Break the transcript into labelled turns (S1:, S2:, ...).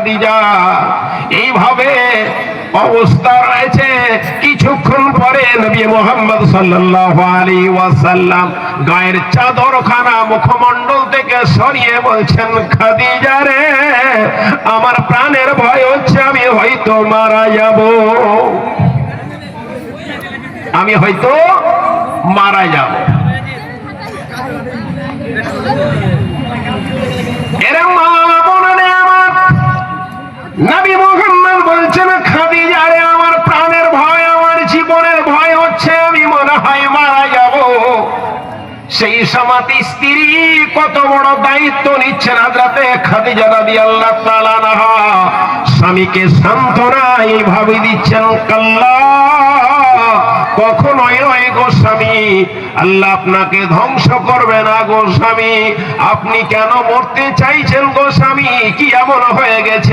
S1: খাদিজা। এইভাবে অবস্থা রয়েছে। কিছুক্ষণ পরে নবী মুহাম্মদ সাল্লাল্লাহু আলাইহি ওয়াসাল্লাম গায়ের চাদরখানা মুখমণ্ডল থেকে সরিয়ে বলছেন, খাদিজা রে, আমার প্রাণের ভয় হচ্ছে, আমি হয়তো মারা যাব, আমি হয়তো মারা যাব। এরা মা বোনেরা আমার, নবী মুহাম্মদ বলছেন, খাদিজা রে, আমার প্রাণের ভয়, আমার জীবনের ভয় হচ্ছে, আমি মনে হয় মারা যাব। সেই সময় স্ত্রী কত বড় দায়িত্ব নিচ্ছেন হযরতে খাদিজা রাদিয়াল্লাহু তাআলা আনহা। স্বামীকে সান্ত্বনা এইভাবে দিচ্ছেন, কাল্লা, কখনোই নয় গো স্বামী, আল্লাহ আপনাকে ধ্বংস করবে না গো স্বামী। আপনি কেন মরতে চাইছেন গো স্বামী? কি এমন হয়ে গেছে?